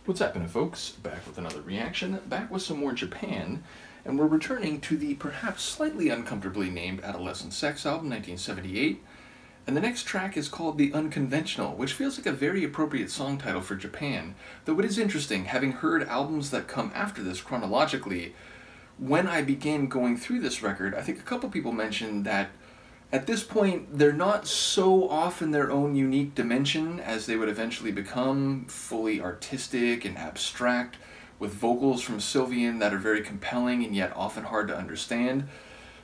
What's happening, folks? Back with another reaction, back with some more Japan, and we're returning to the perhaps slightly uncomfortably named Adolescent Sex album, 1978, and the next track is called The Unconventional, which feels like a very appropriate song title for Japan, though it is interesting, having heard albums that come after this chronologically, when I began going through this record, I think a couple people mentioned that at this point, they're not so off in their own unique dimension as they would eventually become, fully artistic and abstract, with vocals from Sylvian that are very compelling and yet often hard to understand.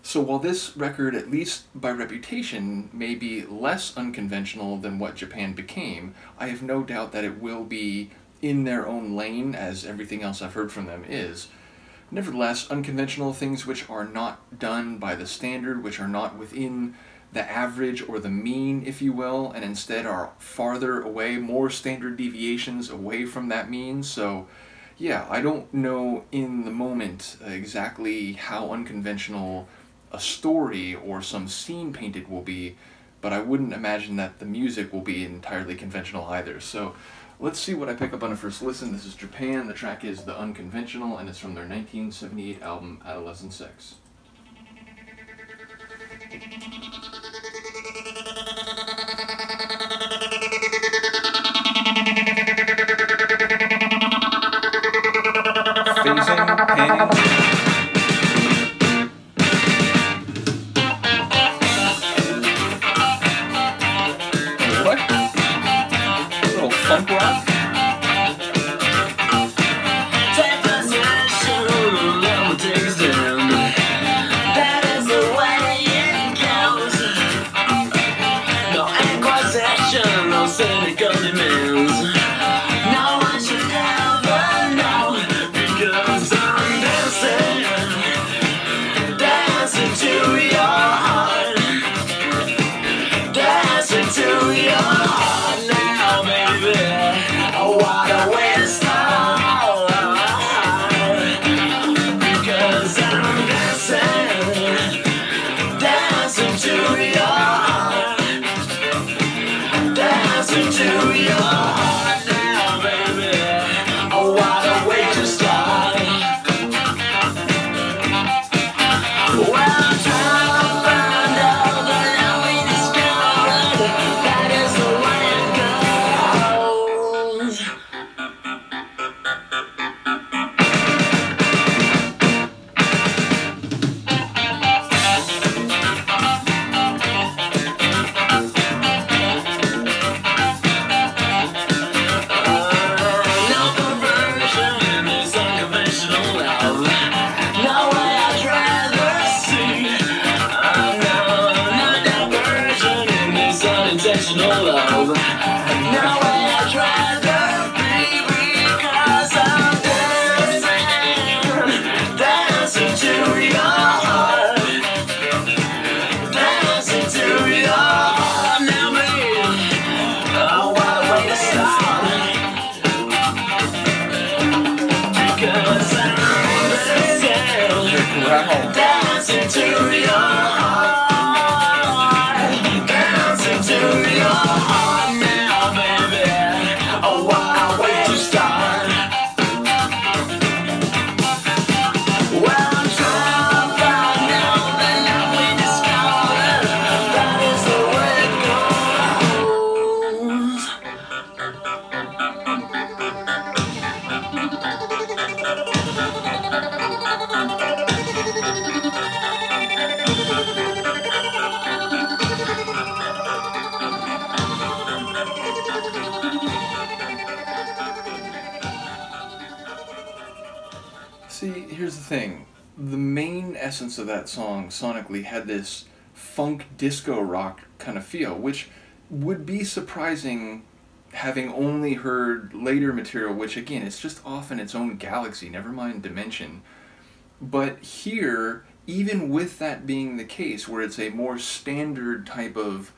So while this record, at least by reputation, may be less unconventional than what Japan became, I have no doubt that it will be in their own lane, as everything else I've heard from them is. Nevertheless, unconventional, things which are not done by the standard, which are not within the average or the mean, if you will, and instead are farther away, more standard deviations away from that mean. So yeah, I don't know in the moment exactly how unconventional a story or some scene painted will be, but I wouldn't imagine that the music will be entirely conventional either. So let's see what I pick up on a first listen. This is Japan, the track is The Unconventional, and it's from their 1978 album, Adolescent Sex. Phasing, panning. What? A little funk rock? Cynical demands. No one should ever know, because I'm dancing, dancing to your heart, dancing to your heart now, baby. Oh, what a way to start, because I'm dancing, dancing to your heart. Dancing to your heart now, baby. Oh, what a way to start. Well, I'm trying to find out the love we discovered. That is the way love. Now I'd rather be, because I'm dancing, dancing to your heart, dancing to your heart now, baby. Oh, what a way to start, because I'm dancing, dancing to your heart. See, here's the thing. The main essence of that song, sonically, had this funk disco rock kind of feel, which would be surprising having only heard later material, which again, it's just off in its own galaxy, never mind dimension. But here, even with that being the case, where it's a more standard type of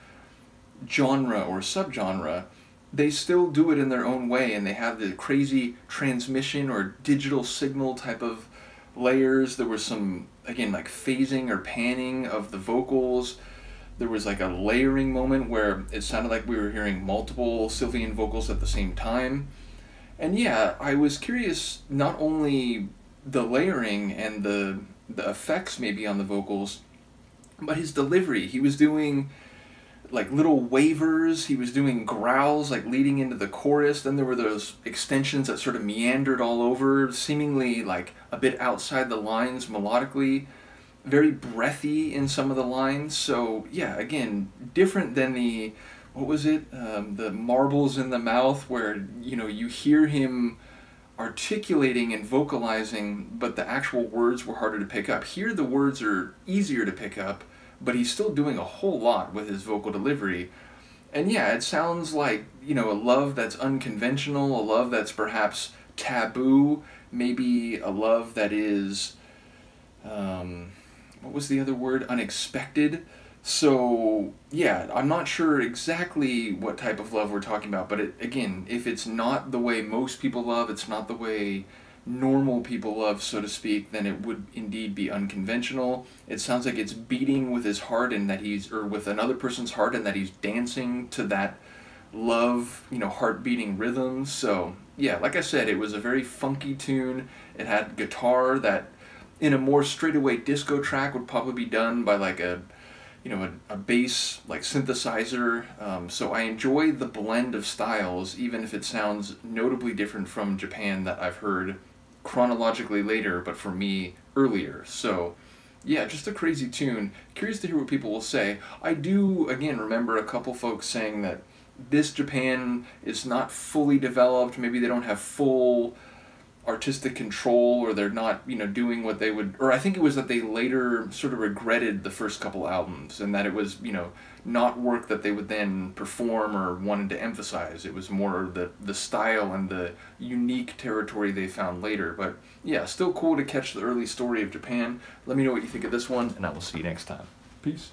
genre or subgenre, they still do it in their own way, and they have the crazy transmission or digital signal type of layers. There was some, again, like phasing or panning of the vocals. There was like a layering moment where it sounded like we were hearing multiple Sylvian vocals at the same time. And yeah, I was curious not only the layering and the effects maybe on the vocals, but his delivery. He was doing like little wavers, he was doing growls like leading into the chorus, then there were those extensions that sort of meandered all over, seemingly like a bit outside the lines melodically, very breathy in some of the lines. So yeah, again, different than the, what was it, the marbles in the mouth, where you hear him articulating and vocalizing, but the actual words were harder to pick up. Here the words are easier to pick up, but he's still doing a whole lot with his vocal delivery. And yeah, it sounds like, a love that's unconventional, a love that's perhaps taboo, maybe a love that is, what was the other word? Unexpected. So yeah, I'm not sure exactly what type of love we're talking about, but again, if it's not the way most people love, it's not the way normal people love, so to speak, then it would indeed be unconventional. It sounds like it's beating with his heart, and that or with another person's heart, and that he's dancing to that love, heart beating rhythm. So yeah, like I said, it was a very funky tune. It had guitar that in a more straightaway disco track would probably be done by like a bass like synthesizer. So I enjoy the blend of styles, even if it sounds notably different from Japan that I've heard chronologically later, but for me earlier. So yeah, just a crazy tune. Curious to hear what people will say. I do, again, remember a couple folks saying that this Japan is not fully developed, maybe they don't have full artistic control, or they're not, doing what they would, or I think it was that they later sort of regretted the first couple albums, and that it was, not work that they would then perform or wanted to emphasize. It was more the style and the unique territory they found later. But yeah, still cool to catch the early story of Japan. Let me know what you think of this one, and I will see you next time. Peace.